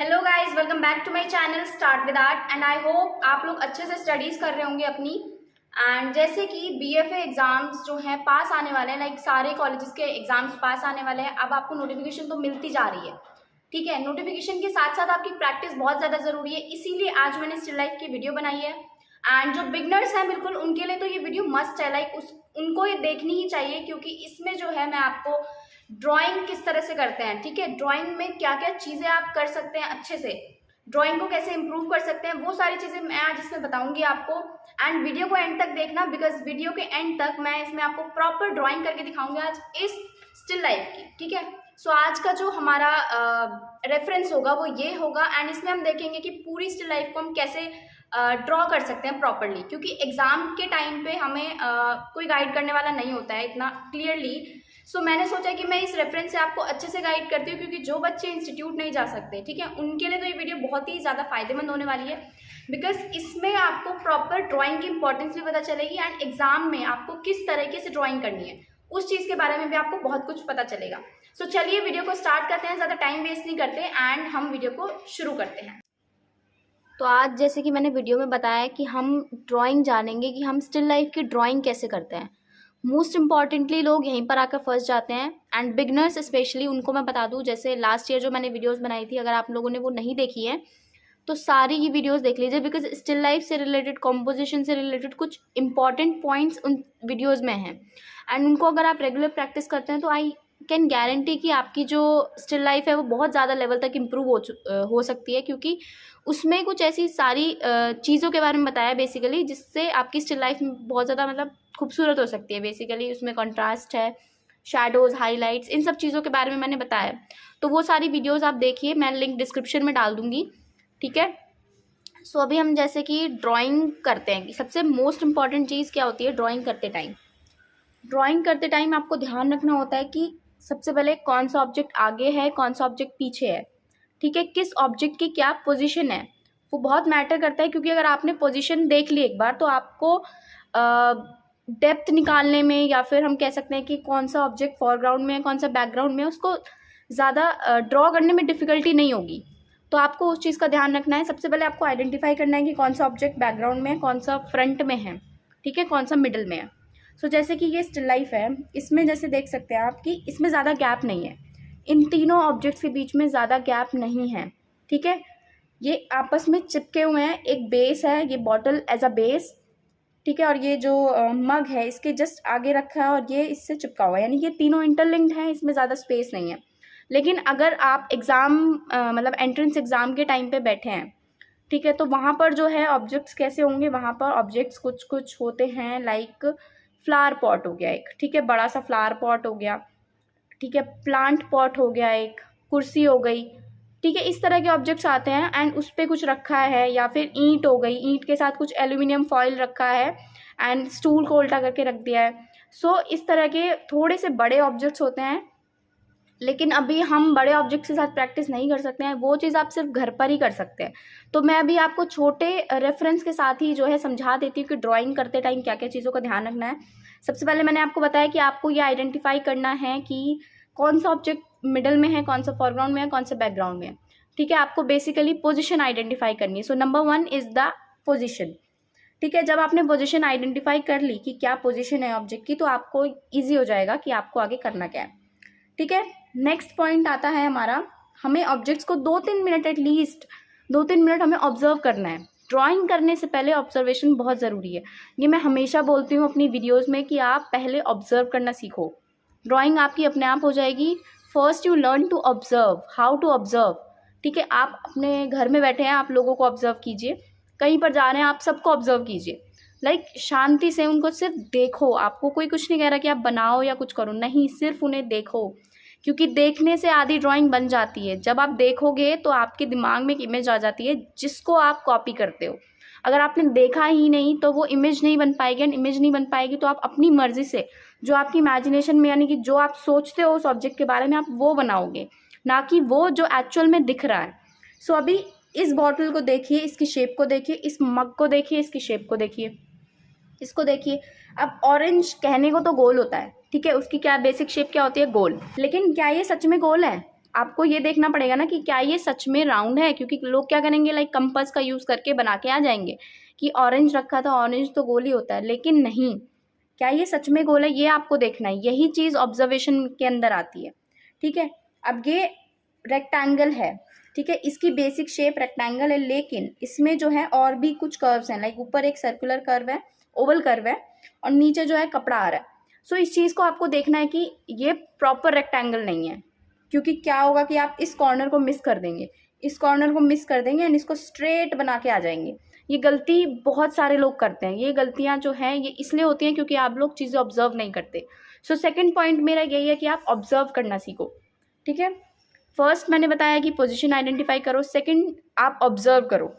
Hello guys, welcome back to my channel start with art and I hope आप लोग अच्छे से studies कर रहे होंगे अपनी। एंड जैसे कि बीएफए एग्जाम्स जो हैं पास आने वाले हैं, लाइक सारे कॉलेजेस के एग्जाम्स पास आने वाले हैं। अब आपको नोटिफिकेशन तो मिलती जा रही है, ठीक है। नोटिफिकेशन के साथ साथ आपकी प्रैक्टिस बहुत ज़्यादा ज़रूरी है, इसीलिए आज मैंने स्टिल लाइफ की वीडियो बनाई है। एंड जो बिगनर्स हैं बिल्कुल उनके लिए तो ये वीडियो मस्ट है, लाइक उनको ये देखनी ही चाहिए, क्योंकि इसमें जो है मैं आपको ड्राइंग किस तरह से करते हैं, ठीक है, ड्राइंग में क्या क्या चीज़ें आप कर सकते हैं अच्छे से, ड्राइंग को कैसे इंप्रूव कर सकते हैं, वो सारी चीज़ें मैं आज इसमें बताऊंगी आपको। एंड वीडियो को एंड तक देखना, बिकॉज वीडियो के एंड तक मैं इसमें आपको प्रॉपर ड्राइंग करके दिखाऊंगी आज इस स्टिल लाइफ की, ठीक है। सो आज का जो हमारा रेफरेंस होगा वो ये होगा, एंड इसमें हम देखेंगे कि पूरी स्टिल लाइफ को हम कैसे ड्रॉ कर सकते हैं प्रॉपरली, क्योंकि एग्जाम के टाइम पे हमें कोई गाइड करने वाला नहीं होता है इतना क्लियरली। सो मैंने सोचा कि मैं इस रेफरेंस से आपको अच्छे से गाइड करती हूँ, क्योंकि जो बच्चे इंस्टीट्यूट नहीं जा सकते, ठीक है, उनके लिए तो ये वीडियो बहुत ही ज़्यादा फायदेमंद होने वाली है, बिकॉज इसमें आपको प्रॉपर ड्राइंग की इंपॉर्टेंस भी पता चलेगी एंड एग्जाम में आपको किस तरीके से ड्राइंग करनी है उस चीज़ के बारे में भी आपको बहुत कुछ पता चलेगा। सो चलिए वीडियो को स्टार्ट करते हैं, ज़्यादा टाइम वेस्ट नहीं करते एंड हम वीडियो को शुरू करते हैं। तो आज जैसे कि मैंने वीडियो में बताया कि हम ड्राइंग जानेंगे कि हम स्टिल लाइफ की ड्राइंग कैसे करते हैं। मोस्ट इम्पॉर्टेंटली लोग यहीं पर आकर फंस जाते हैं, एंड बिगनर्स स्पेशली उनको मैं बता दूं, जैसे लास्ट ईयर जो मैंने वीडियोस बनाई थी, अगर आप लोगों ने वो नहीं देखी है तो सारी ही वीडियोस देख लीजिए, बिकॉज स्टिल लाइफ से रिलेटेड, कॉम्पोजिशन से रिलेटेड कुछ इंपॉर्टेंट पॉइंट्स उन वीडियोज़ में हैं। एंड उनको अगर आप रेगुलर प्रैक्टिस करते हैं तो आई कैन गारंटी कि आपकी जो स्टिल लाइफ है वो बहुत ज़्यादा लेवल तक इम्प्रूव हो सकती है, क्योंकि उसमें कुछ ऐसी सारी चीज़ों के बारे में बताया बेसिकली, जिससे आपकी स्टिल लाइफ में बहुत ज़्यादा मतलब खूबसूरत हो सकती है। बेसिकली उसमें कंट्रास्ट है, शैडोज़, हाईलाइट्स, इन सब चीज़ों के बारे में मैंने बताया। तो वो सारी वीडियोज़ आप देखिए, मैं लिंक डिस्क्रिप्शन में डाल दूँगी, ठीक है। सो अभी हम जैसे कि ड्राइंग करते हैं कि सबसे मोस्ट इम्पॉर्टेंट चीज़ क्या होती है ड्राइंग करते टाइम। ड्राइंग करते टाइम आपको ध्यान रखना होता है कि सबसे पहले कौन सा ऑब्जेक्ट आगे है, कौन सा ऑब्जेक्ट पीछे है, ठीक है, किस ऑब्जेक्ट की क्या पोजीशन है, वो बहुत मैटर करता है। क्योंकि अगर आपने पोजीशन देख ली एक बार तो आपको डेप्थ निकालने में, या फिर हम कह सकते हैं कि कौन सा ऑब्जेक्ट फोरग्राउंड में है, कौन सा बैकग्राउंड में है, उसको ज़्यादा ड्रॉ करने में डिफ़िकल्टी नहीं होगी। तो आपको उस चीज़ का ध्यान रखना है। सबसे पहले आपको आइडेंटिफाई करना है कि कौन सा ऑब्जेक्ट बैकग्राउंड में है, कौन सा फ्रंट में है, ठीक है, कौन सा मिडल में है। सो जैसे कि ये स्टिल लाइफ है, इसमें जैसे देख सकते हैं आप कि इसमें ज़्यादा गैप नहीं है, इन तीनों ऑब्जेक्ट्स के बीच में ज़्यादा गैप नहीं है, ठीक है। ये आपस में चिपके हुए हैं, एक बेस है, ये बॉटल एज अ बेस, ठीक है, और ये जो मग है इसके जस्ट आगे रखा है और ये इससे चिपका हुआ है, यानी ये तीनों इंटरलिंक्ड हैं, इसमें ज़्यादा स्पेस नहीं है। लेकिन अगर आप एग्ज़ाम मतलब एंट्रेंस एग्ज़ाम के टाइम पे बैठे हैं, ठीक है, तो वहाँ पर जो है ऑब्जेक्ट्स कैसे होंगे, वहाँ पर ऑब्जेक्ट्स कुछ कुछ होते हैं, लाइक फ्लावर पॉट हो गया एक, ठीक है, बड़ा सा फ्लावर पॉट हो गया, ठीक है, प्लांट पॉट हो गया एक, कुर्सी हो गई, ठीक है, इस तरह के ऑब्जेक्ट्स आते हैं एंड उस पर कुछ रखा है, या फिर ईंट हो गई, ईंट के साथ कुछ एल्यूमिनियम फॉइल रखा है एंड स्टूल को उल्टा करके रख दिया है। सो इस तरह के थोड़े से बड़े ऑब्जेक्ट्स होते हैं, लेकिन अभी हम बड़े ऑब्जेक्ट्स के साथ प्रैक्टिस नहीं कर सकते हैं, वो चीज़ आप सिर्फ घर पर ही कर सकते हैं। तो मैं अभी आपको छोटे रेफरेंस के साथ ही जो है समझा देती हूँ कि ड्राइंग करते टाइम क्या क्या चीज़ों का ध्यान रखना है। सबसे पहले मैंने आपको बताया कि आपको ये आइडेंटिफाई करना है कि कौन सा ऑब्जेक्ट मिडल में है, कौन सा फोरग्राउंड में है, कौन सा बैकग्राउंड में है, ठीक है। आपको बेसिकली पोजिशन आइडेंटिफाई करनी है। So number 1 is the position, ठीक है। जब आपने पोजिशन आइडेंटिफाई कर ली कि क्या पोजिशन है ऑब्जेक्ट की, तो आपको ईजी हो जाएगा कि आपको आगे करना क्या है, ठीक है। नेक्स्ट पॉइंट आता है हमारा, हमें ऑब्जेक्ट्स को 2-3 मिनट एटलीस्ट 2-3 मिनट हमें ऑब्जर्व करना है। ड्राइंग करने से पहले ऑब्जर्वेशन बहुत ज़रूरी है, ये मैं हमेशा बोलती हूँ अपनी वीडियोस में कि आप पहले ऑब्जर्व करना सीखो, ड्राइंग आपकी अपने आप हो जाएगी। First you learn to observe, how to observe, ठीक है। आप अपने घर में बैठे हैं, आप लोगों को ऑब्जर्व कीजिए, कहीं पर जा रहे हैं आप सबको ऑब्जर्व कीजिए, लाइक शांति से उनको सिर्फ देखो। आपको कोई कुछ नहीं कह रहा कि आप बनाओ या कुछ करो, नहीं, सिर्फ उन्हें देखो, क्योंकि देखने से आधी ड्राइंग बन जाती है। जब आप देखोगे तो आपके दिमाग में एक इमेज आ जाती है जिसको आप कॉपी करते हो। अगर आपने देखा ही नहीं तो वो इमेज नहीं बन पाएगी, एंड इमेज नहीं बन पाएगी तो आप अपनी मर्जी से जो आपकी इमेजिनेशन में, यानी कि जो आप सोचते हो उस ऑब्जेक्ट के बारे में, आप वो बनाओगे, ना कि वो जो एक्चुअल में दिख रहा है। सो अभी इस बॉटल को देखिए, इसकी शेप को देखिए, इस मग को देखिए, इसकी शेप को देखिए, इसको देखिए। अब ऑरेंज कहने को तो गोल होता है, ठीक है, उसकी क्या बेसिक शेप क्या होती है, गोल, लेकिन क्या ये सच में गोल है? आपको ये देखना पड़ेगा ना कि क्या ये सच में राउंड है, क्योंकि लोग क्या करेंगे लाइक कंपास का यूज़ करके बना के आ जाएंगे कि ऑरेंज रखा था, ऑरेंज तो गोल ही होता है, लेकिन नहीं, क्या ये सच में गोल है, ये आपको देखना है। यही चीज़ ऑब्जर्वेशन के अंदर आती है। ठीक है, अब ये रेक्टेंगल है, ठीक है, इसकी बेसिक शेप रेक्टेंगल है, लेकिन इसमें जो है और भी कुछ कर्व्स हैं, लाइक ऊपर एक सर्कुलर कर्व है, ओवल कर्व है, और नीचे जो है कपड़ा आ रहा है। सो इस चीज़ को आपको देखना है कि ये प्रॉपर रेक्टेंगल नहीं है, क्योंकि क्या होगा कि आप इस कॉर्नर को मिस कर देंगे, इस कॉर्नर को मिस कर देंगे एंड इसको स्ट्रेट बना के आ जाएंगे। ये गलती बहुत सारे लोग करते हैं। ये गलतियां जो हैं ये इसलिए होती हैं क्योंकि आप लोग चीज़ें ऑब्जर्व नहीं करते। सो सेकंड पॉइंट मेरा यही है कि आप ऑब्जर्व करना सीखो। ठीक है, फर्स्ट मैंने बताया कि पोजीशन आइडेंटिफाई करो, सेकंड आप ऑब्जर्व करो।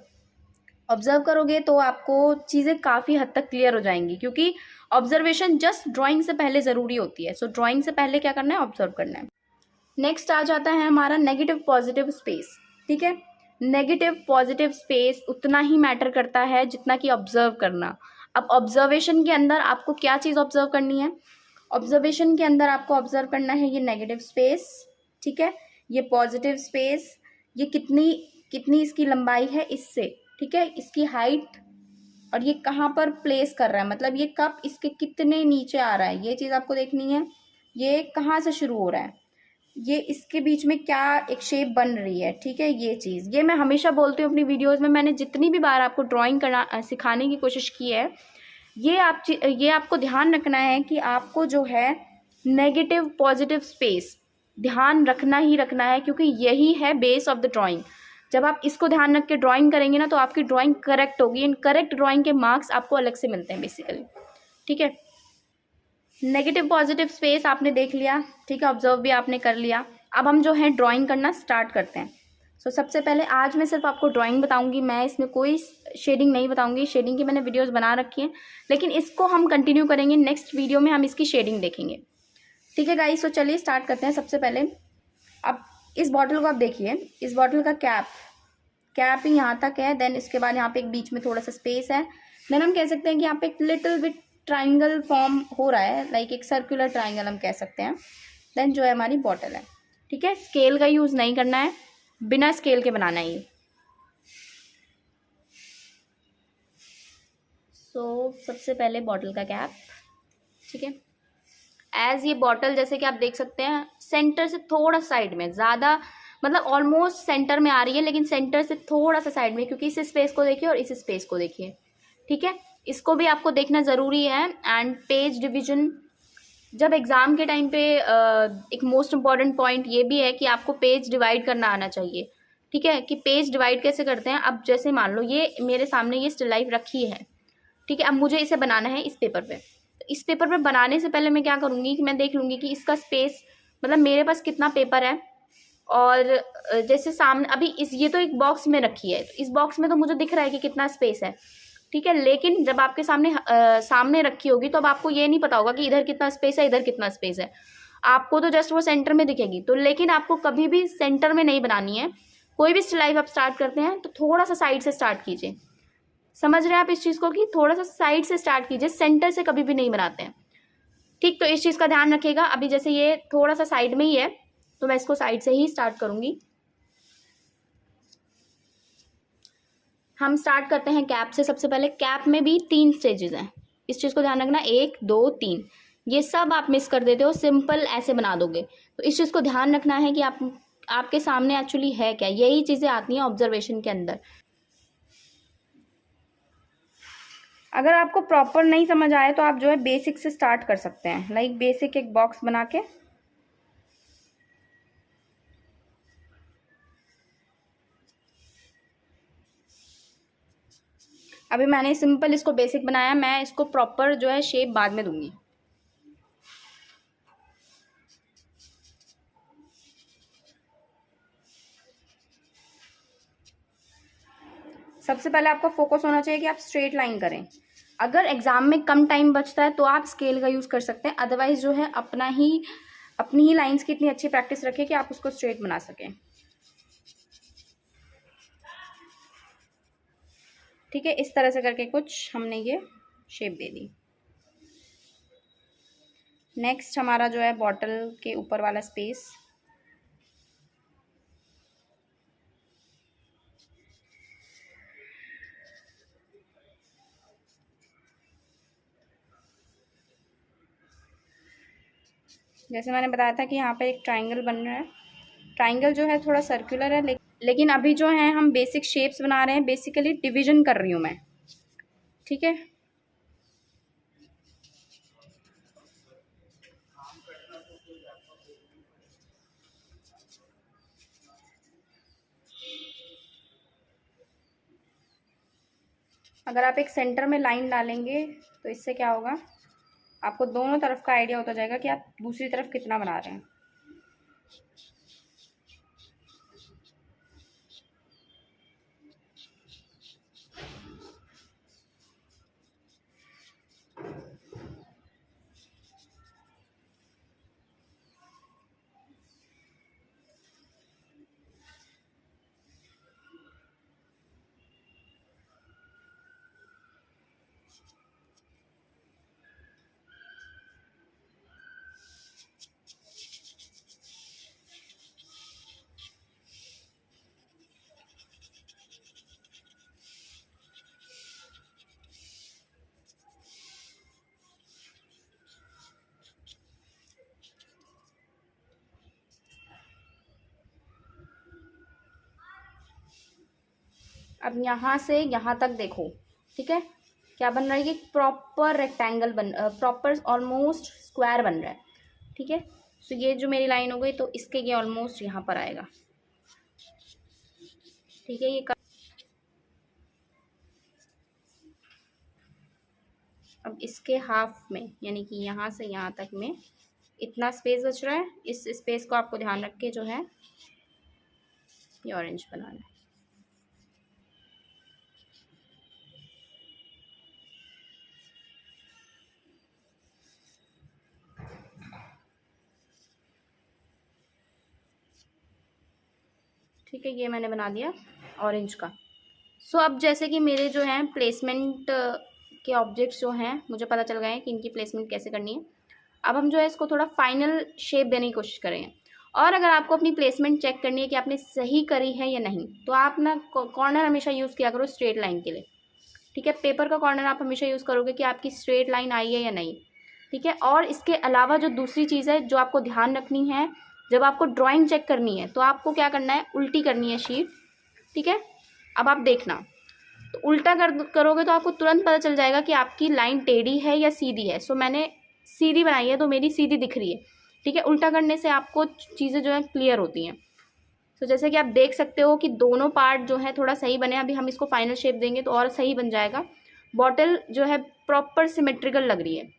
ऑब्जर्व करोगे तो आपको चीज़ें काफ़ी हद तक क्लियर हो जाएंगी, क्योंकि ऑब्जर्वेशन जस्ट ड्राइंग से पहले ज़रूरी होती है। सो ड्राइंग से पहले क्या करना है, ऑब्जर्व करना है। नेक्स्ट आ जाता है हमारा नेगेटिव पॉजिटिव स्पेस। ठीक है, नेगेटिव पॉजिटिव स्पेस उतना ही मैटर करता है जितना कि ऑब्जर्व करना। अब ऑब्जर्वेशन के अंदर आपको क्या चीज़ ऑब्जर्व करनी है, ऑब्जर्वेशन के अंदर आपको ऑब्जर्व करना है ये नेगेटिव स्पेस, ठीक है, ये पॉजिटिव स्पेस, ये कितनी कितनी इसकी लंबाई है इससे, ठीक है, इसकी हाइट, और ये कहाँ पर प्लेस कर रहा है, मतलब ये कप इसके कितने नीचे आ रहा है, ये चीज़ आपको देखनी है। ये कहाँ से शुरू हो रहा है, ये इसके बीच में क्या एक शेप बन रही है, ठीक है, ये चीज़, ये मैं हमेशा बोलती हूँ अपनी वीडियोस में, मैंने जितनी भी बार आपको ड्राइंग करना सिखाने की कोशिश की है, ये आपको ध्यान रखना है कि आपको जो है नेगेटिव पॉजिटिव स्पेस ध्यान रखना ही रखना है, क्योंकि यही है बेस ऑफ द ड्राइंग। जब आप इसको ध्यान रख के ड्राइंग करेंगे ना तो आपकी ड्राइंग करेक्ट होगी, एंड करेक्ट ड्राइंग के मार्क्स आपको अलग से मिलते हैं बेसिकली। ठीक है, नेगेटिव पॉजिटिव स्पेस आपने देख लिया, ठीक है, ऑब्जर्व भी आपने कर लिया। अब हम जो है ड्राइंग करना स्टार्ट करते हैं। सबसे पहले आज मैं सिर्फ आपको ड्राइंग बताऊंगी, मैं इसमें कोई शेडिंग नहीं बताऊंगी। शेडिंग की मैंने वीडियोस बना रखी हैं, लेकिन इसको हम कंटिन्यू करेंगे, नेक्स्ट वीडियो में हम इसकी शेडिंग देखेंगे। ठीक है गाइस, तो चलिए स्टार्ट करते हैं। सबसे पहले अब इस बॉटल को आप देखिए, इस बॉटल का कैप ही यहाँ तक है, देन इसके बाद यहाँ पे एक बीच में थोड़ा सा स्पेस है, देन हम कह सकते हैं कि यहाँ पे एक लिटिल बिट ट्राइंगल फॉर्म हो रहा है, लाइक एक सर्कुलर ट्राइंगल हम कह सकते हैं। देन जो है हमारी बॉटल है, ठीक है, स्केल का यूज़ नहीं करना है, बिना स्केल के बनाना है ये। सबसे पहले बॉटल का कैप, ठीक है, एज ये बॉटल जैसे कि आप देख सकते हैं सेंटर से थोड़ा साइड में, ज़्यादा मतलब ऑलमोस्ट सेंटर में आ रही है, लेकिन सेंटर से थोड़ा सा साइड में, क्योंकि इस स्पेस को देखिए और इस स्पेस को देखिए। ठीक है, इसको भी आपको देखना ज़रूरी है। एंड पेज डिवीजन, जब एग्ज़ाम के टाइम पे एक मोस्ट इम्पॉर्टेंट पॉइंट ये भी है कि आपको पेज डिवाइड करना आना चाहिए। ठीक है, कि पेज डिवाइड कैसे करते हैं। अब जैसे मान लो ये मेरे सामने ये स्टिल लाइफ रखी है, ठीक है, अब मुझे इसे बनाना है इस पेपर पे। इस पेपर पे बनाने से पहले मैं क्या करूँगी कि मैं देख लूँगी कि इसका स्पेस, मतलब मेरे पास कितना पेपर है, और जैसे सामने अभी ये तो एक बॉक्स में रखी है, तो इस बॉक्स में तो मुझे दिख रहा है कि कितना स्पेस है, ठीक है, लेकिन जब आपके सामने रखी होगी तो अब आपको ये नहीं पता होगा कि इधर कितना स्पेस है, इधर कितना स्पेस है, आपको तो जस्ट वो सेंटर में दिखेगी। तो लेकिन आपको कभी भी सेंटर में नहीं बनानी है। कोई भी स्टिल लाइफ आप स्टार्ट करते हैं तो थोड़ा सा साइड से स्टार्ट कीजिए। समझ रहे हैं आप इस चीज़ को, कि थोड़ा सा साइड से स्टार्ट कीजिए, सेंटर से कभी भी नहीं बनाते हैं। ठीक, तो इस चीज़ का ध्यान रखिएगा। अभी जैसे ये थोड़ा सा साइड में ही है तो मैं इसको साइड से ही स्टार्ट करूँगी। हम स्टार्ट करते हैं कैप से। सबसे पहले कैप में भी 3 स्टेजेस हैं, इस चीज़ को ध्यान रखना, 1 2 3, ये सब आप मिस कर देते हो, सिंपल ऐसे बना दोगे। तो इस चीज़ को ध्यान रखना है कि आपके सामने एक्चुअली है क्या, यही चीज़ें आती हैं ऑब्जर्वेशन के अंदर। अगर आपको प्रॉपर नहीं समझ आए तो आप जो है बेसिक से स्टार्ट कर सकते हैं, लाइक बेसिक एक बॉक्स बना के। अभी मैंने सिंपल इसको बेसिक बनाया, मैं इसको प्रॉपर जो है शेप बाद में दूंगी। सबसे पहले आपका फोकस होना चाहिए कि आप स्ट्रेट लाइन करें। अगर एग्जाम में कम टाइम बचता है तो आप स्केल का यूज़ कर सकते हैं, अदरवाइज जो है अपनी ही लाइंस की इतनी अच्छी प्रैक्टिस रखें कि आप उसको स्ट्रेट बना सकें। ठीक है, इस तरह से करके कुछ हमने ये शेप दे दी। नेक्स्ट हमारा जो है बॉटल के ऊपर वाला स्पेस, जैसे मैंने बताया था कि यहाँ पर एक ट्राइंगल बन रहा है। ट्राइंगल जो है थोड़ा सर्कुलर है, लेकिन अभी जो है हम बेसिक शेप्स बना रहे हैं, बेसिकली डिवीजन कर रही हूँ मैं, ठीक है। अगर आप एक सेंटर में लाइन डालेंगे तो इससे क्या होगा, आपको दोनों तरफ का आइडिया होता जाएगा कि आप दूसरी तरफ कितना बना रहे हैं। अब यहाँ से यहाँ तक देखो, ठीक है, क्या बन रहा है कि proper rectangle proper almost square बन रहा है, ठीक है। सो ये जो मेरी लाइन हो गई तो इसके ये ऑलमोस्ट यहाँ पर आएगा, ठीक है। ये अब इसके हाफ में यानी कि यहाँ से यहाँ तक में इतना स्पेस बच रहा है। इस स्पेस को आपको ध्यान रख के जो है ये ऑरेंज बनाना है। ठीक है, ये मैंने बना दिया ऑरेंज का। सो अब जैसे कि मेरे जो हैं प्लेसमेंट के ऑब्जेक्ट्स जो हैं मुझे पता चल गए हैं कि इनकी प्लेसमेंट कैसे करनी है। अब हम जो है इसको थोड़ा फाइनल शेप देने की कोशिश करेंगे। और अगर आपको अपनी प्लेसमेंट चेक करनी है कि आपने सही करी है या नहीं, तो आप ना कॉर्नर हमेशा यूज़ किया करो स्ट्रेट लाइन के लिए, ठीक है। पेपर का कॉर्नर आप हमेशा यूज़ करोगे कि आपकी स्ट्रेट लाइन आई है या नहीं, ठीक है। और इसके अलावा जो दूसरी चीज़ है जो आपको ध्यान रखनी है, जब आपको ड्राइंग चेक करनी है तो आपको क्या करना है, उल्टी करनी है शीट, ठीक है। अब आप देखना, तो उल्टा करोगे तो आपको तुरंत पता चल जाएगा कि आपकी लाइन टेढ़ी है या सीधी है। सो मैंने सीधी बनाई है तो मेरी सीधी दिख रही है, ठीक है। उल्टा करने से आपको चीज़ें जो है क्लियर होती हैं। तो जैसे कि आप देख सकते हो कि दोनों पार्ट जो है थोड़ा सही बने। अभी हम इसको फाइनल शेप देंगे तो और सही बन जाएगा। बॉटल जो है प्रॉपर सिमेट्रिकल लग रही है।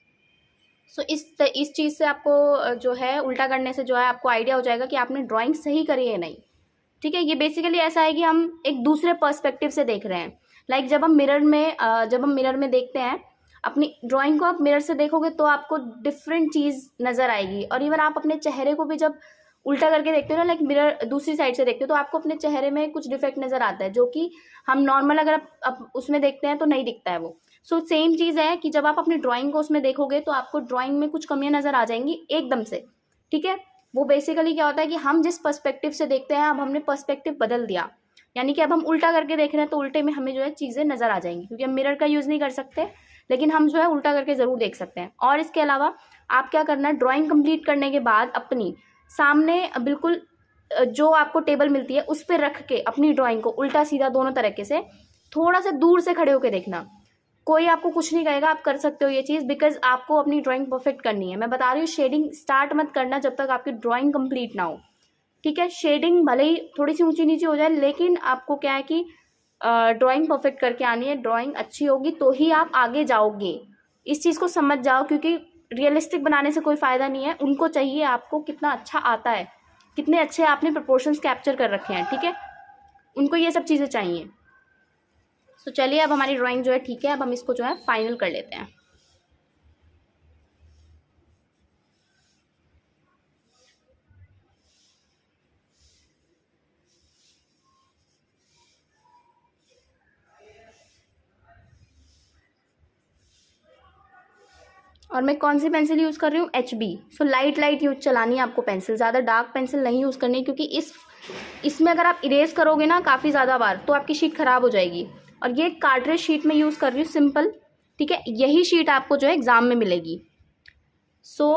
सो इस चीज़ से आपको जो है उल्टा करने से जो है आपको आइडिया हो जाएगा कि आपने ड्राइंग सही करी है नहीं, ठीक है। ये बेसिकली ऐसा है कि हम एक दूसरे पर्सपेक्टिव से देख रहे हैं। लाइक जब हम मिरर में देखते हैं अपनी ड्राइंग को, आप मिरर से देखोगे तो आपको डिफरेंट चीज़ नज़र आएगी। और इवन आप अपने चेहरे को भी जब उल्टा करके देखते हो ना, लाइक मिरर दूसरी साइड से देखते हो, तो आपको अपने चेहरे में कुछ डिफेक्ट नज़र आता है जो कि हम नॉर्मल अगर आप उसमें देखते हैं तो नहीं दिखता है वो। सो सेम चीज़ है कि जब आप अपनी ड्राइंग को उसमें देखोगे तो आपको ड्राइंग में कुछ कमियां नज़र आ जाएंगी एकदम से, ठीक है। वो बेसिकली क्या होता है कि हम जिस पर्सपेक्टिव से देखते हैं अब हमने पर्सपेक्टिव बदल दिया, यानी कि अब हम उल्टा करके देख रहे हैं तो उल्टे में हमें जो है चीज़ें नज़र आ जाएंगी, क्योंकि हम मिरर का यूज़ नहीं कर सकते, लेकिन हम जो है उल्टा करके ज़रूर देख सकते हैं। और इसके अलावा आप क्या करना है, ड्राइंग कंप्लीट करने के बाद अपनी सामने बिल्कुल जो आपको टेबल मिलती है उस पर रख के अपनी ड्राइंग को उल्टा सीधा दोनों तरीके से थोड़ा सा दूर से खड़े होकर देखना। कोई आपको कुछ नहीं कहेगा, आप कर सकते हो ये चीज़, बिकॉज आपको अपनी ड्राइंग परफेक्ट करनी है। मैं बता रही हूँ शेडिंग स्टार्ट मत करना जब तक आपकी ड्राइंग कंप्लीट ना हो, ठीक है। शेडिंग भले ही थोड़ी सी ऊंची नीचे हो जाए, लेकिन आपको क्या है कि ड्राइंग परफेक्ट करके आनी है। ड्राइंग अच्छी होगी तो ही आप आगे जाओगे, इस चीज़ को समझ जाओ, क्योंकि रियलिस्टिक बनाने से कोई फ़ायदा नहीं है। उनको चाहिए आपको कितना अच्छा आता है, कितने अच्छे आपने प्रपोर्शंस कैप्चर कर रखे हैं, ठीक है। उनको ये सब चीज़ें चाहिए। तो चलिए अब हमारी ड्राइंग जो है ठीक है, अब हम इसको जो है फाइनल कर लेते हैं। और मैं कौन सी पेंसिल यूज़ कर रही हूँ, HB। सो लाइट यूज चलानी है आपको पेंसिल, ज़्यादा डार्क पेंसिल नहीं यूज़ करनी है, क्योंकि इसमें अगर आप इरेज करोगे ना काफ़ी ज़्यादा बार तो आपकी शीट ख़राब हो जाएगी। और ये कार्ट्रेज शीट में यूज़ कर रही हूँ सिंपल, ठीक है। यही शीट आपको जो है एग्ज़ाम में मिलेगी। सो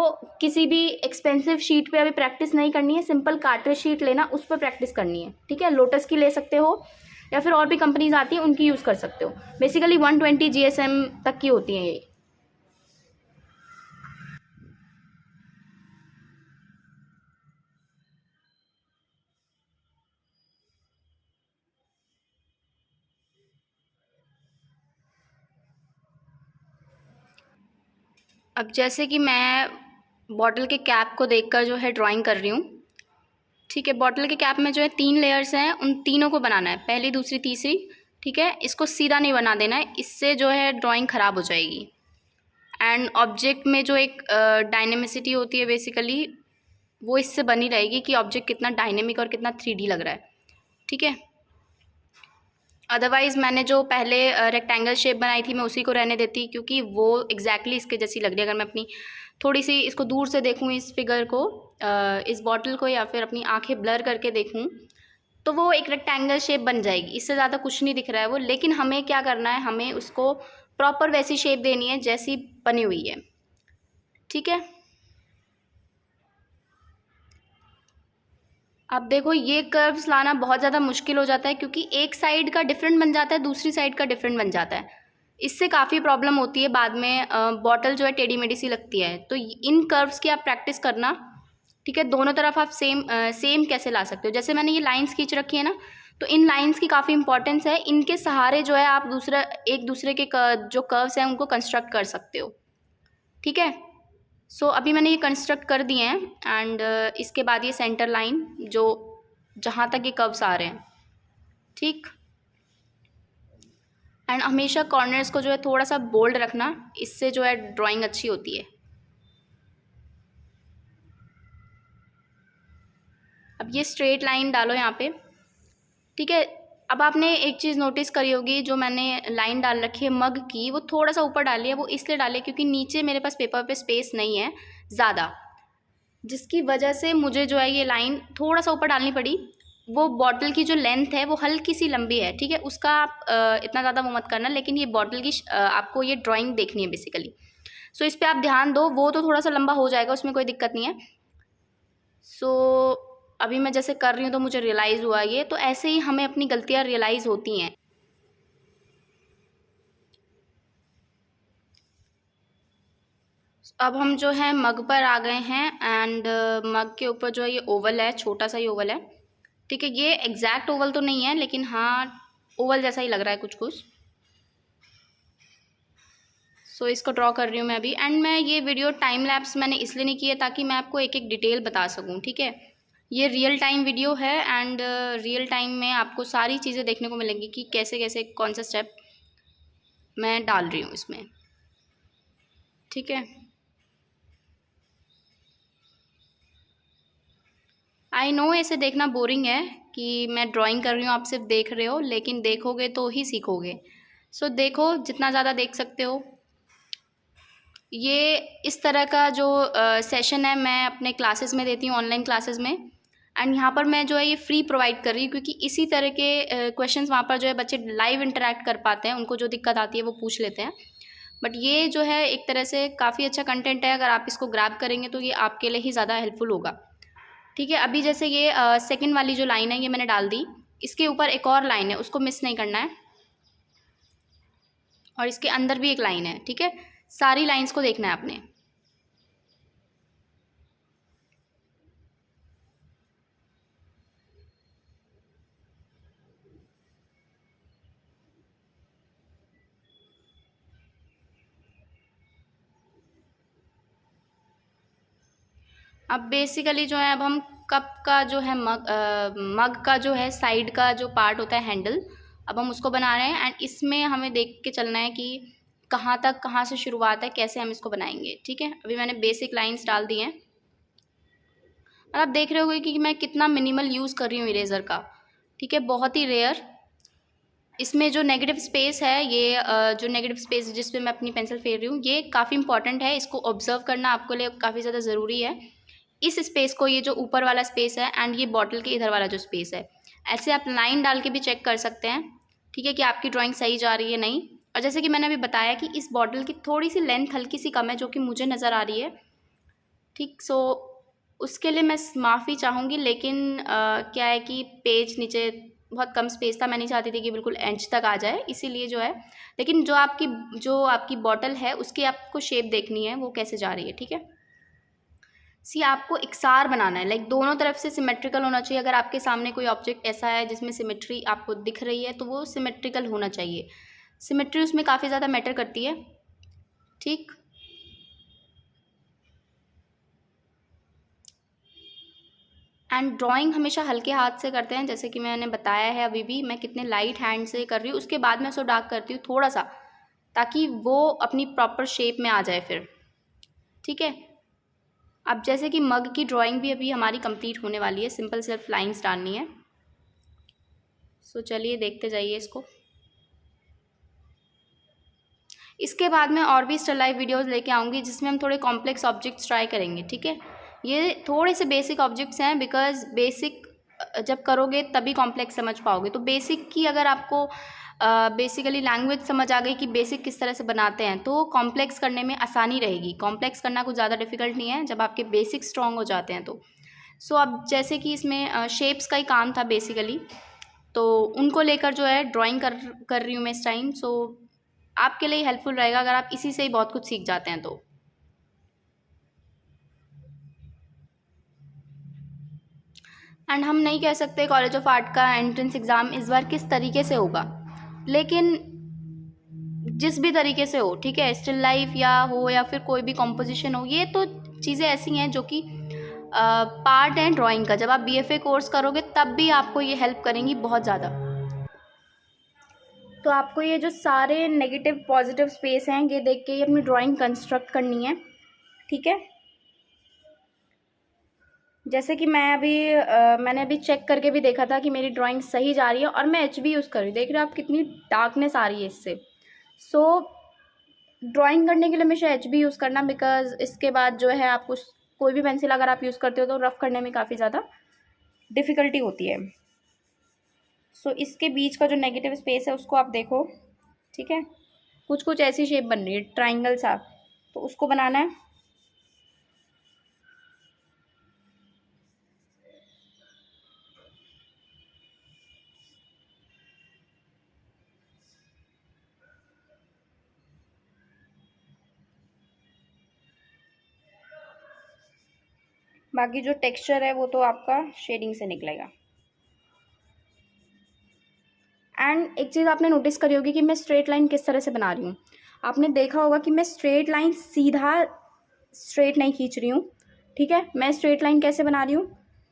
किसी भी एक्सपेंसिव शीट पे अभी प्रैक्टिस नहीं करनी है, सिंपल कार्ट्रिज शीट लेना, उस पर प्रैक्टिस करनी है, ठीक है। लोटस की ले सकते हो या फिर और भी कंपनीज आती हैं उनकी यूज़ कर सकते हो। बेसिकली 120 GSM तक की होती हैं ये। अब जैसे कि मैं बॉटल के कैप को देखकर जो है ड्राइंग कर रही हूँ, ठीक है। बॉटल के कैप में जो है 3 लेयर्स हैं, उन तीनों को बनाना है, पहली, दूसरी, तीसरी, ठीक है। इसको सीधा नहीं बना देना है, इससे जो है ड्राइंग ख़राब हो जाएगी। एंड ऑब्जेक्ट में जो एक डायनेमिसिटी होती है बेसिकली, वो इससे बनी रहेगी कि ऑब्जेक्ट कितना डायनेमिक और कितना 3D लग रहा है, ठीक है। अदरवाइज़ मैंने जो पहले रेक्टेंगल शेप बनाई थी मैं उसी को रहने देती, क्योंकि वो एग्जैक्टली इसके जैसी लग रही है। अगर मैं अपनी थोड़ी सी इसको दूर से देखूँ, इस फिगर को, इस बॉटल को, या फिर अपनी आंखें ब्लर करके देखूँ, तो वो एक रेक्टेंगल शेप बन जाएगी, इससे ज़्यादा कुछ नहीं दिख रहा है वो। लेकिन हमें क्या करना है, हमें उसको प्रॉपर वैसी शेप देनी है जैसी बनी हुई है, ठीक है। अब देखो, ये कर्व्स लाना बहुत ज़्यादा मुश्किल हो जाता है, क्योंकि एक साइड का डिफरेंट बन जाता है, दूसरी साइड का डिफरेंट बन जाता है। इससे काफ़ी प्रॉब्लम होती है बाद में, बॉटल जो है टेढ़ी मेढ़ी सी लगती है। तो इन कर्व्स की आप प्रैक्टिस करना, ठीक है। दोनों तरफ आप सेम कैसे ला सकते हो। जैसे मैंने ये लाइंस खींच रखी है ना, तो इन लाइंस की काफ़ी इंपॉर्टेंस है। इनके सहारे जो है आप एक दूसरे के जो कर्व्स हैं उनको कंस्ट्रक्ट कर सकते हो, ठीक है। सो अभी मैंने ये कंस्ट्रक्ट कर दिए हैं। एंड इसके बाद ये सेंटर लाइन जो जहाँ तक ये कर्व्स आ रहे हैं, ठीक। एंड हमेशा कॉर्नर्स को जो है थोड़ा सा बोल्ड रखना, इससे जो है ड्राइंग अच्छी होती है। अब ये स्ट्रेट लाइन डालो यहाँ पे, ठीक है। अब आपने एक चीज़ नोटिस करी होगी, जो मैंने लाइन डाल रखी है मग की, वो थोड़ा सा ऊपर डाली है। वो इसलिए डाली है क्योंकि नीचे मेरे पास पेपर पे स्पेस नहीं है ज़्यादा, जिसकी वजह से मुझे जो है ये लाइन थोड़ा सा ऊपर डालनी पड़ी। वो बॉटल की जो लेंथ है वो हल्की सी लंबी है, ठीक है। उसका आप इतना ज़्यादा वो मत करना, लेकिन ये बॉटल की आपको ये ड्राइंग देखनी है बेसिकली। सो इस पर आप ध्यान दो, वो तो थोड़ा सा लंबा हो जाएगा, उसमें कोई दिक्कत नहीं है। सो अभी मैं जैसे कर रही हूँ तो मुझे रियलाइज़ हुआ ये, तो ऐसे ही हमें अपनी गलतियाँ रियलाइज़ होती हैं। अब हम जो है मग पर आ गए हैं। एंड मग के ऊपर जो है ये ओवल है, छोटा सा ही ओवल है, ठीक है। ये एग्जैक्ट ओवल तो नहीं है, लेकिन हाँ ओवल जैसा ही लग रहा है कुछ कुछ। सो इसको ड्रॉ कर रही हूँ मैं अभी। एंड मैं ये वीडियो टाइम लैप्स मैंने इसलिए नहीं किया ताकि मैं आपको एक एक डिटेल बता सकूँ, ठीक है। ये रियल टाइम वीडियो है। एंड रियल टाइम में आपको सारी चीज़ें देखने को मिलेंगी कि कैसे कैसे कौन सा स्टेप मैं डाल रही हूँ इसमें, ठीक है। आई नो ऐसे देखना बोरिंग है कि मैं ड्राइंग कर रही हूँ, आप सिर्फ देख रहे हो, लेकिन देखोगे तो ही सीखोगे। सो देखो, जितना ज़्यादा देख सकते हो। ये इस तरह का जो सेशन है मैं अपने क्लासेस में देती हूँ, ऑनलाइन क्लासेस में। एंड यहाँ पर मैं जो है ये फ्री प्रोवाइड कर रही हूँ, क्योंकि इसी तरह के क्वेश्चंस वहाँ पर जो है बच्चे लाइव इंटरेक्ट कर पाते हैं, उनको जो दिक्कत आती है वो पूछ लेते हैं। बट ये जो है एक तरह से काफ़ी अच्छा कंटेंट है, अगर आप इसको ग्रैब करेंगे तो ये आपके लिए ही ज़्यादा हेल्पफुल होगा, ठीक है। अभी जैसे ये सेकंड वाली जो लाइन है ये मैंने डाल दी, इसके ऊपर एक और लाइन है, उसको मिस नहीं करना है। और इसके अंदर भी एक लाइन है, ठीक है। सारी लाइंस को देखना है आपने। अब बेसिकली जो है, अब हम कप का जो है मग का जो है साइड का जो पार्ट होता है हैंडल, अब हम उसको बना रहे हैं। एंड इसमें हमें देख के चलना है कि कहाँ से शुरुआत है, कैसे हम इसको बनाएंगे, ठीक है। अभी मैंने बेसिक लाइंस डाल दी हैं और आप देख रहे होगे कि मैं कितना मिनिमल यूज़ कर रही हूँ इरेज़र का, ठीक है, बहुत ही रेयर। इसमें जो नेगेटिव स्पेस है, ये जो नेगेटिव स्पेस जिस पे मैं अपनी पेंसिल फेर रही हूँ, ये काफ़ी इंपॉर्टेंट है, इसको ऑब्जर्व करना आपके लिए काफ़ी ज़्यादा ज़रूरी है। इस स्पेस को, ये जो ऊपर वाला स्पेस है एंड ये बॉटल के इधर वाला जो स्पेस है, ऐसे आप लाइन डाल के भी चेक कर सकते हैं, ठीक है, कि आपकी ड्राइंग सही जा रही है नहीं। और जैसे कि मैंने अभी बताया कि इस बॉटल की थोड़ी सी लेंथ हल्की सी कम है, जो कि मुझे नज़र आ रही है, ठीक। सो उसके लिए मैं माफ़ी चाहूँगी, लेकिन क्या है कि पेज नीचे बहुत कम स्पेस था, मैं नहीं चाहती थी कि बिल्कुल एंड तक आ जाए, इसीलिए जो है। लेकिन जो आपकी बॉटल है उसकी आपको शेप देखनी है वो कैसे जा रही है, ठीक है। सी आपको इकसार बनाना है, लाइक दोनों तरफ से सिमेट्रिकल होना चाहिए। अगर आपके सामने कोई ऑब्जेक्ट ऐसा है जिसमें सिमेट्री आपको दिख रही है तो वो सिमेट्रिकल होना चाहिए। सिमेट्री उसमें काफ़ी ज़्यादा मैटर करती है, ठीक। एंड ड्राइंग हमेशा हल्के हाथ से करते हैं, जैसे कि मैंने बताया है अभी भी मैं कितने लाइट हैंड से कर रही हूँ। उसके बाद मैं उसको डार्क करती हूँ थोड़ा सा, ताकि वो अपनी प्रॉपर शेप में आ जाए फिर, ठीक है। अब जैसे कि मग की ड्राइंग भी अभी हमारी कंप्लीट होने वाली है, सिंपल सिर्फ लाइंस डालनी है। सो चलिए देखते जाइए इसको। इसके बाद मैं और भी स्टिल लाइफ वीडियोस लेके आऊँगी जिसमें हम थोड़े कॉम्प्लेक्स ऑब्जेक्ट्स ट्राई करेंगे, ठीक है। ये थोड़े से बेसिक ऑब्जेक्ट्स हैं, बिकॉज बेसिक जब करोगे तभी कॉम्प्लेक्स समझ पाओगे। तो बेसिक की अगर आपको बेसिकली लैंग्वेज समझ आ गई कि बेसिक किस तरह से बनाते हैं, तो कॉम्प्लेक्स करने में आसानी रहेगी। कॉम्प्लेक्स करना कुछ ज़्यादा डिफिकल्ट नहीं है जब आपके बेसिक स्ट्रॉन्ग हो जाते हैं तो। सो अब जैसे कि इसमें शेप्स का ही काम था बेसिकली, तो उनको लेकर जो है ड्राइंग कर रही हूँ मैं इस टाइम। सो आपके लिए हेल्पफुल रहेगा अगर आप इसी से ही बहुत कुछ सीख जाते हैं तो। एंड हम नहीं कह सकते कॉलेज ऑफ आर्ट का एंट्रेंस एग्ज़ाम इस बार किस तरीके से होगा, लेकिन जिस भी तरीके से हो, ठीक है, स्टिल लाइफ या फिर कोई भी कॉम्पोजिशन हो, ये तो चीज़ें ऐसी हैं जो कि पार्ट है ड्राइंग का। जब आप बीएफए कोर्स करोगे तब भी आपको ये हेल्प करेंगी बहुत ज़्यादा। तो आपको ये जो सारे नेगेटिव पॉजिटिव स्पेस हैं ये देख के ही अपनी ड्राइंग कंस्ट्रक्ट करनी है, ठीक है। जैसे कि मैंने अभी चेक करके भी देखा था कि मेरी ड्राइंग सही जा रही है, और मैं एचबी यूज़ कर रही हूँ। देख रहे हो आप कितनी डार्कनेस आ रही है इससे। सो ड्राइंग करने के लिए हमेशा एचबी यूज़ करना, बिकॉज इसके बाद जो है आपको कोई भी पेंसिल अगर आप यूज़ करते हो तो रफ़ करने में काफ़ी ज़्यादा डिफ़िकल्टी होती है। सो इसके बीच का जो नेगेटिव स्पेस है उसको आप देखो, ठीक है। कुछ कुछ ऐसी शेप बन रही है ट्राइंगल सा, तो उसको बनाना है। बाकी जो टेक्सचर है वो तो आपका शेडिंग से निकलेगा। एंड एक चीज़ आपने नोटिस करी होगी कि मैं स्ट्रेट लाइन किस तरह से बना रही हूँ। आपने देखा होगा कि मैं स्ट्रेट लाइन सीधा स्ट्रेट नहीं खींच रही हूँ, ठीक है। मैं स्ट्रेट लाइन कैसे बना रही हूँ,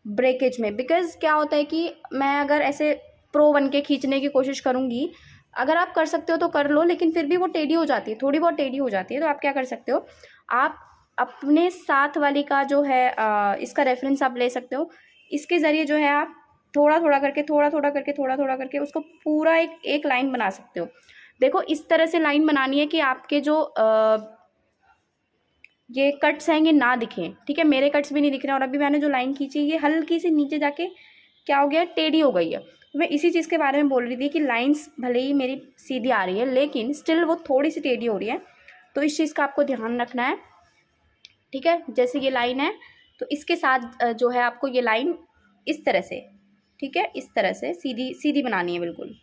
ब्रेकेज में। बिकॉज क्या होता है कि मैं अगर ऐसे प्रो बन के खींचने की कोशिश करूँगी, अगर आप कर सकते हो तो कर लो, लेकिन फिर भी वो टेढ़ी हो जाती है, थोड़ी बहुत टेढ़ी हो जाती है। तो आप क्या कर सकते हो, आप अपने साथ वाली का जो है इसका रेफरेंस आप ले सकते हो। इसके ज़रिए जो है आप थोड़ा थोड़ा करके उसको पूरा एक लाइन बना सकते हो। देखो इस तरह से लाइन बनानी है कि आपके जो ये कट्स हैं ये ना दिखें, ठीक है। मेरे कट्स भी नहीं दिख रहे हैं, और अभी मैंने जो लाइन खींची ये हल्की सी नीचे जाके क्या हो गया, टेढ़ी हो गई है। तो मैं इसी चीज़ के बारे में बोल रही थी कि लाइंस भले ही मेरी सीधी आ रही है, लेकिन स्टिल वो थोड़ी सी टेढ़ी हो रही है। तो इस चीज़ का आपको ध्यान रखना है, ठीक है। जैसे ये लाइन है तो इसके साथ जो है आपको ये लाइन इस तरह से, ठीक है, इस तरह से सीधी सीधी बनानी है बिल्कुल।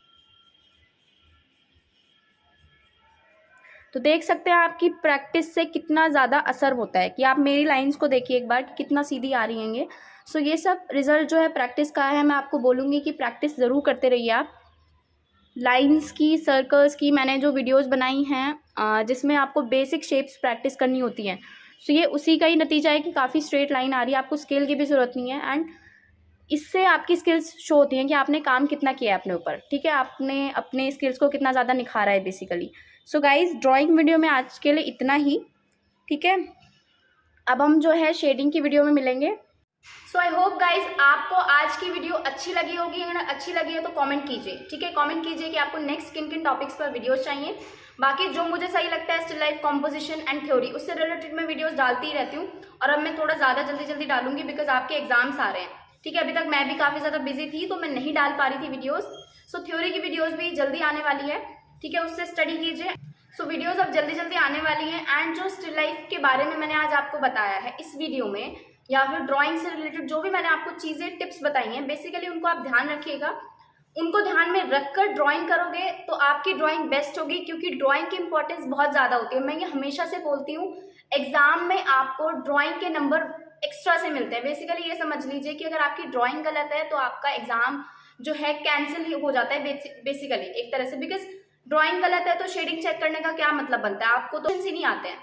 तो देख सकते हैं आपकी प्रैक्टिस से कितना ज़्यादा असर होता है, कि आप मेरी लाइंस को देखिए एक बार कि कितना सीधी आ रही हैं ये। सो ये सब रिजल्ट जो है प्रैक्टिस का है। मैं आपको बोलूँगी कि प्रैक्टिस ज़रूर करते रहिए आप। लाइंस की, सर्कल्स की मैंने जो वीडियोस बनाई हैं जिसमें आपको बेसिक शेप्स प्रैक्टिस करनी होती हैं, सो ये उसी का ही नतीजा है कि काफ़ी स्ट्रेट लाइन आ रही है। आपको स्केल की भी ज़रूरत नहीं है, एंड इससे आपकी स्किल्स शो होती हैं कि आपने काम कितना किया है अपने ऊपर, ठीक है। आपने अपने स्किल्स को कितना ज़्यादा निखारा है basically. So guys drawing video में आज के लिए इतना ही, ठीक है। अब हम जो है शेडिंग की वीडियो में मिलेंगे। सो आई होप गाइज आपको आज की वीडियो अच्छी लगी होगी। अगर अच्छी लगी है तो कमेंट कीजिए, ठीक है। कमेंट कीजिए कि आपको नेक्स्ट किन किन टॉपिक्स पर वीडियोस चाहिए। बाकी जो मुझे सही लगता है still life composition and theory, उससे रिलेटेड मैं वीडियोस डालती ही रहती हूँ, और अब मैं थोड़ा ज़्यादा जल्दी डालूंगी बिकॉज आपके एग्जाम्स आ रहे हैं, ठीक है। अभी तक मैं भी काफ़ी ज़्यादा बिजी थी तो मैं नहीं डाल पा रही थी वीडियोज़। सो थ्योरी की वीडियोज़ भी जल्दी आने वाली है, ठीक है, उससे स्टडी कीजिए। सो वीडियोस अब जल्दी जल्दी आने वाली हैं। एंड जो स्टिल लाइफ के बारे में मैंने आज आपको बताया है इस वीडियो में, या फिर ड्राइंग से रिलेटेड जो भी मैंने आपको चीज़ें टिप्स बताई हैं, बेसिकली उनको आप ध्यान रखिएगा। उनको ध्यान में रखकर ड्राइंग करोगे तो आपकी ड्राइंग बेस्ट होगी, क्योंकि ड्राइंग की इंपॉर्टेंस बहुत ज़्यादा होती है। मैं ये हमेशा से बोलती हूँ, एग्जाम में आपको ड्राइंग के नंबर एक्स्ट्रा से मिलते हैं। बेसिकली ये समझ लीजिए कि अगर आपकी ड्राइंग गलत है तो आपका एग्जाम जो है कैंसिल हो जाता है बेसिकली एक तरह से। बिकॉज ड्राइंग गलत है तो शेडिंग चेक करने का क्या मतलब बनता है, आपको तो ही नहीं आते हैं।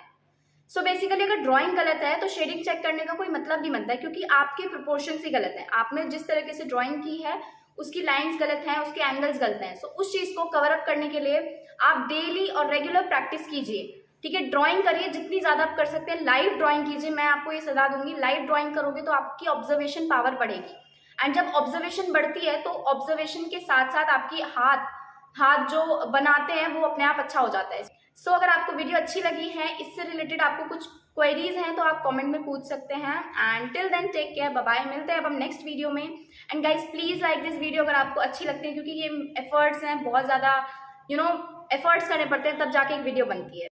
सो बेसिकली अगर ड्राइंग गलत है तो शेडिंग चेक करने का कोई मतलब नहीं बनता है, क्योंकि आपके प्रोपोर्शंस ही गलत है। आपने जिस तरीके से ड्राइंग की है उसकी लाइंस गलत हैं, उसके एंगल्स गलत हैं। सो उस चीज़ को कवर अप करने के लिए आप डेली और रेगुलर प्रैक्टिस कीजिए, ठीक है। ड्राइंग करिए जितनी ज़्यादा आप कर सकते हैं, लाइव ड्राइंग कीजिए। मैं आपको ये सलाह दूंगी, लाइव ड्राइंग करोगे तो आपकी ऑब्जर्वेशन पावर बढ़ेगी। एंड जब ऑब्जर्वेशन बढ़ती है तो ऑब्जर्वेशन के साथ साथ आपकी हाथ जो बनाते हैं वो अपने आप अच्छा हो जाता है। सो अगर आपको वीडियो अच्छी लगी है, इससे रिलेटेड आपको कुछ क्वेरीज हैं तो आप कमेंट में पूछ सकते हैं। And till then take care, bye bye. मिलते हैं अब हम नेक्स्ट वीडियो में। And guys please like this video अगर आपको अच्छी लगती है, क्योंकि ये एफर्ट्स हैं बहुत ज़्यादा, एफर्ट्स करने पड़ते हैं तब जाके एक वीडियो बनती है।